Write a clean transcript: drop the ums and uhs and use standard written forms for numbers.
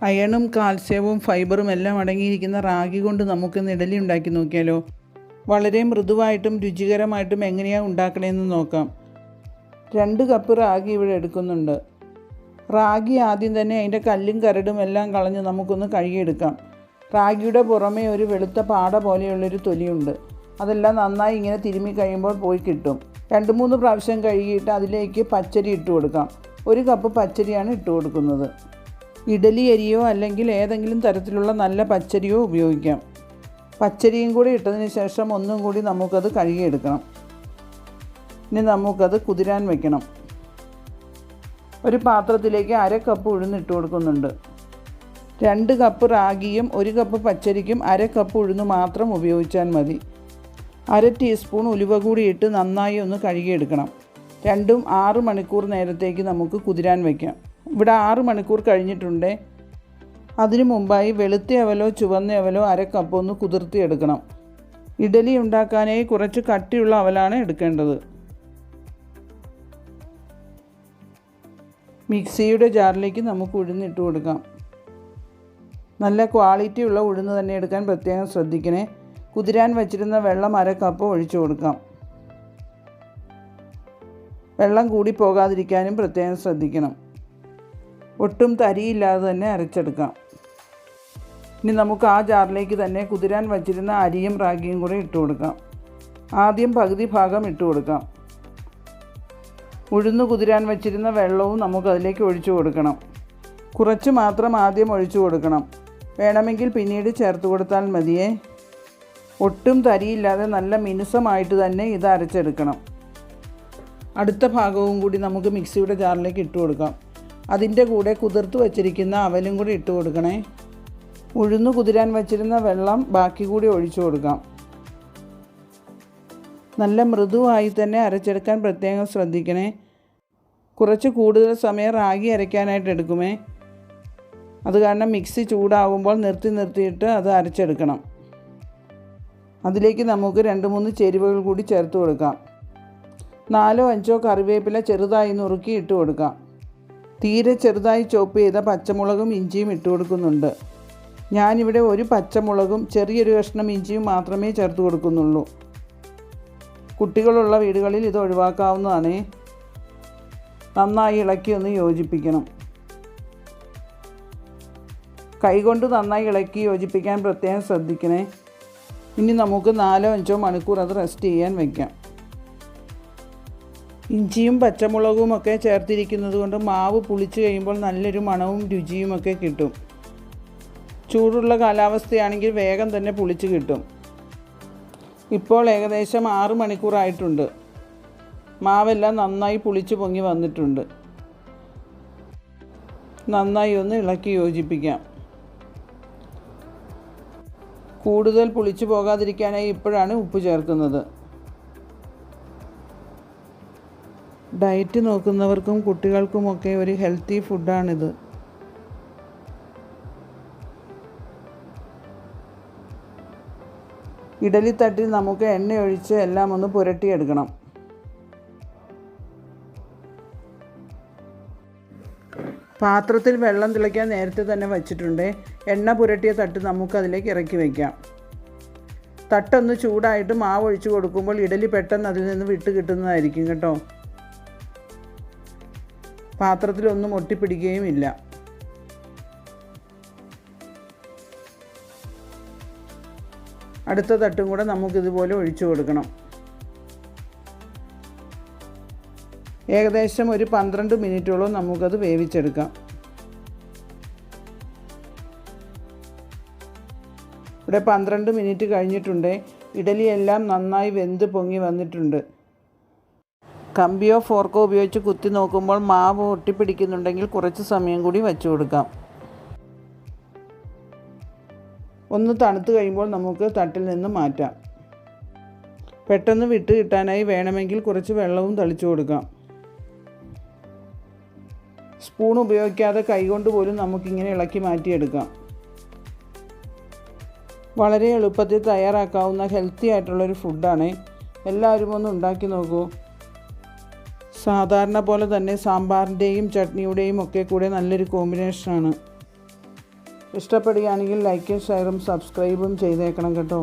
അയണും കാൽസ്യവും ഫൈബറും എല്ലാം അടങ്ങിയിരിക്കുന്ന റാഗി കൊണ്ട് നമുക്കിന്ന് ഇഡലി ഉണ്ടാക്കി നോക്കിയാലോ. വളരെ മൃദുവായിട്ടും രുചികരമായിട്ടും എങ്ങനെയാണ് ഉണ്ടാക്കണമെന്ന് നോക്കാം. 2 കപ്പ് റാഗി ഇവിടെ എടുക്കുന്നുണ്ട്. റാഗി ആദ്യം തന്നെ അതിൻ്റെ കല്ലും കരടും എല്ലാം കളഞ്ഞ് നമുക്കൊന്ന് കഴുകിയെടുക്കാം. റാഗിയുടെ പുറമേ ഒരു വെളുത്ത പാട പോലെയുള്ളൊരു തൊലിയുണ്ട്. അതെല്ലാം നന്നായി ഇങ്ങനെ തിരുമ്മി കഴിയുമ്പോൾ പോയി കിട്ടും. 2-3 പ്രാവശ്യം കഴുകിയിട്ട് അതിലേക്ക് പച്ചരി ഇട്ട് കൊടുക്കാം. 1 കപ്പ് പച്ചരിയാണ് ഇട്ട് കൊടുക്കുന്നത്. ഇഡലി അരിയോ അല്ലെങ്കിൽ ഏതെങ്കിലും തരത്തിലുള്ള നല്ല പച്ചരിയോ ഉപയോഗിക്കാം. പച്ചരിയും കൂടി ഇട്ടതിന് ശേഷം ഒന്നും കൂടി നമുക്കത് കഴുകിയെടുക്കണം. ഇനി നമുക്കത് കുതിരാൻ വയ്ക്കണം. ഒരു പാത്രത്തിലേക്ക് 1/2 കപ്പ് ഉഴുന്നിട്ട് കൊടുക്കുന്നുണ്ട്. 2 കപ്പ് റാഗിയും 1 കപ്പ് പച്ചരിക്കും 1/2 കപ്പ് ഉഴുന്ന് മാത്രം ഉപയോഗിച്ചാൽ മതി. 1/2 ടീസ്പൂൺ ഉലുവ കൂടി ഇട്ട് നന്നായി ഒന്ന് കഴുകിയെടുക്കണം. രണ്ടും 6 മണിക്കൂർ നേരത്തേക്ക് നമുക്ക് കുതിരാൻ വയ്ക്കാം. ഇവിടെ 6 മണിക്കൂർ കഴിഞ്ഞിട്ടുണ്ട്. അതിനു മുമ്പായി വെളുത്ത അവലോ ചുവന്ന അവലോ 1/2 കപ്പ് ഒന്ന് കുതിർത്തിയെടുക്കണം. ഇഡലി ഉണ്ടാക്കാനായി കുറച്ച് കട്ടിയുള്ള അവലാണ് എടുക്കേണ്ടത്. മിക്സിയുടെ ജാറിലേക്ക് നമുക്ക് ഉഴുന്നിട്ട് കൊടുക്കാം. നല്ല ക്വാളിറ്റിയുള്ള ഉഴുന്ന് തന്നെ എടുക്കാൻ പ്രത്യേകം ശ്രദ്ധിക്കണേ. കുതിരാൻ വച്ചിരുന്ന വെള്ളം 1/2 കപ്പ് ഒഴിച്ചു കൊടുക്കാം. വെള്ളം കൂടി പോകാതിരിക്കാനും പ്രത്യേകം ശ്രദ്ധിക്കണം. ഒട്ടും തരിയില്ലാതെ തന്നെ അരച്ചെടുക്കാം. ഇനി നമുക്ക് ആ ജാറിലേക്ക് തന്നെ കുതിരാൻ വച്ചിരുന്ന അരിയും റാഗിയും കൂടെ ഇട്ട് കൊടുക്കാം. ആദ്യം പകുതി ഭാഗം ഇട്ട് കൊടുക്കാം. ഉഴുന്ന് കുതിരാൻ വച്ചിരുന്ന വെള്ളവും നമുക്കതിലേക്ക് ഒഴിച്ചു കൊടുക്കണം. കുറച്ച് മാത്രം ആദ്യം ഒഴിച്ചു കൊടുക്കണം. വേണമെങ്കിൽ പിന്നീട് ചേർത്ത് കൊടുത്താൽ മതിയേ. ഒട്ടും തരിയില്ലാതെ നല്ല മിനുസമായിട്ട് തന്നെ ഇത് അരച്ചെടുക്കണം. അടുത്ത ഭാഗവും കൂടി നമുക്ക് മിക്സിയുടെ ജാറിലേക്ക് ഇട്ട് കൊടുക്കാം. അതിൻ്റെ കൂടെ കുതിർത്ത് വച്ചിരിക്കുന്ന അവലും കൂടി ഇട്ട് കൊടുക്കണേ. ഉഴുന്ന് കുതിരാൻ വച്ചിരുന്ന വെള്ളം ബാക്കി കൂടി ഒഴിച്ചു കൊടുക്കാം. നല്ല മൃദുവായി തന്നെ അരച്ചെടുക്കാൻ പ്രത്യേകം ശ്രദ്ധിക്കണേ. കുറച്ച് കൂടുതൽ സമയം റാഗി അരയ്ക്കാനായിട്ട് എടുക്കുമേ. അത് കാരണം മിക്സി ചൂടാകുമ്പോൾ നിർത്തിയിട്ട് അത് അരച്ചെടുക്കണം. അതിലേക്ക് നമുക്ക് 2-3 ചേരുവകൾ കൂടി ചേർത്ത് കൊടുക്കാം. 4-5 കറിവേപ്പില ചെറുതായി നുറുക്കി ഇട്ട് കൊടുക്കാം. തീരെ ചെറുതായി ചോപ്പ് ചെയ്ത പച്ചമുളകും ഇഞ്ചിയും ഇട്ട് കൊടുക്കുന്നുണ്ട്. ഞാനിവിടെ 1 പച്ചമുളകും ചെറിയൊരു കഷ്ണം ഇഞ്ചിയും മാത്രമേ ചേർത്ത് കൊടുക്കുന്നുള്ളൂ. കുട്ടികളുള്ള വീടുകളിൽ ഇത് ഒഴിവാക്കാവുന്നതാണ്. നന്നായി ഇളക്കി ഒന്ന് യോജിപ്പിക്കണം. കൈകൊണ്ട് നന്നായി ഇളക്കി യോജിപ്പിക്കാൻ പ്രത്യേകം ശ്രദ്ധിക്കണേ. ഇനി നമുക്ക് 4-5 മണിക്കൂർ അത് റെസ്റ്റ് ചെയ്യാൻ വയ്ക്കാം. ഇഞ്ചിയും പച്ചമുളകും ഒക്കെ ചേർത്തിരിക്കുന്നത് കൊണ്ട് മാവ് പുളിച്ച് കഴിയുമ്പോൾ നല്ലൊരു മണവും രുചിയുമൊക്കെ കിട്ടും. ചൂടുള്ള കാലാവസ്ഥയാണെങ്കിൽ വേഗം തന്നെ പുളിച്ച് കിട്ടും. ഇപ്പോൾ ഏകദേശം 6 മണിക്കൂറായിട്ടുണ്ട്. മാവെല്ലാം നന്നായി പുളിച്ച് പൊങ്ങി വന്നിട്ടുണ്ട്. നന്നായി ഒന്ന് ഇളക്കി യോജിപ്പിക്കാം. കൂടുതൽ പുളിച്ച് പോകാതിരിക്കാനായി ഇപ്പോഴാണ് ഉപ്പ് ചേർക്കുന്നത്. ഡയറ്റ് നോക്കുന്നവർക്കും കുട്ടികൾക്കുമൊക്കെ ഒരു ഹെൽത്തി ഫുഡാണിത്. ഇഡലിത്തട്ടിൽ നമുക്ക് എണ്ണ ഒഴിച്ച് എല്ലാം ഒന്ന് പുരട്ടിയെടുക്കണം. പാത്രത്തിൽ വെള്ളം തിളയ്ക്കാൻ നേരത്തെ തന്നെ വച്ചിട്ടുണ്ട്. എണ്ണ പുരട്ടിയ തട്ട് നമുക്കതിലേക്ക് ഇറക്കി വയ്ക്കാം. തട്ടൊന്ന് ചൂടായിട്ട് മാവ് ഒഴിച്ച് കൊടുക്കുമ്പോൾ ഇഡലി പെട്ടെന്ന് അതിൽ നിന്ന് വിട്ട് കിട്ടുന്നതായിരിക്കും കേട്ടോ. പാത്രത്തിലൊന്നും ഒട്ടിപ്പിടിക്കുകയും ഇല്ല. അടുത്ത തട്ടും കൂടെ നമുക്കിതുപോലെ ഒഴിച്ചു കൊടുക്കണം. ഏകദേശം ഒരു 12 മിനിറ്റോളം നമുക്കത് വേവിച്ചെടുക്കാം. ഇവിടെ 12 മിനിറ്റ് കഴിഞ്ഞിട്ടുണ്ട്. ഇഡലിയെല്ലാം നന്നായി വെന്ത് പൊങ്ങി വന്നിട്ടുണ്ട്. കമ്പിയോ ഫോർക്കോ ഉപയോഗിച്ച് കുത്തി നോക്കുമ്പോൾ മാവ് ഒട്ടിപ്പിടിക്കുന്നുണ്ടെങ്കിൽ കുറച്ച് സമയം കൂടി വെച്ച് കൊടുക്കാം. ഒന്ന് തണുത്ത് കഴിയുമ്പോൾ നമുക്ക് തട്ടിൽ നിന്ന് മാറ്റാം. പെട്ടെന്ന് വിട്ട് കിട്ടാനായി വേണമെങ്കിൽ കുറച്ച് വെള്ളവും തളിച്ചു കൊടുക്കാം. സ്പൂൺ ഉപയോഗിക്കാതെ കൈകൊണ്ട് പോലും നമുക്കിങ്ങനെ ഇളക്കി മാറ്റിയെടുക്കാം. വളരെ എളുപ്പത്തിൽ തയ്യാറാക്കാവുന്ന ഹെൽത്തി ആയിട്ടുള്ളൊരു ഫുഡാണ്. എല്ലാവരും ഒന്ന് ഉണ്ടാക്കി നോക്കൂ. സാധാരണ പോലെ തന്നെ സാമ്പാറിൻ്റെയും ചട്നിയുടെയും ഒക്കെ കൂടെ നല്ലൊരു കോമ്പിനേഷനാണ്. ഇഷ്ടപ്പെടുകയാണെങ്കിൽ ലൈക്കും ഷെയറും സബ്സ്ക്രൈബും ചെയ്തേക്കണം കേട്ടോ.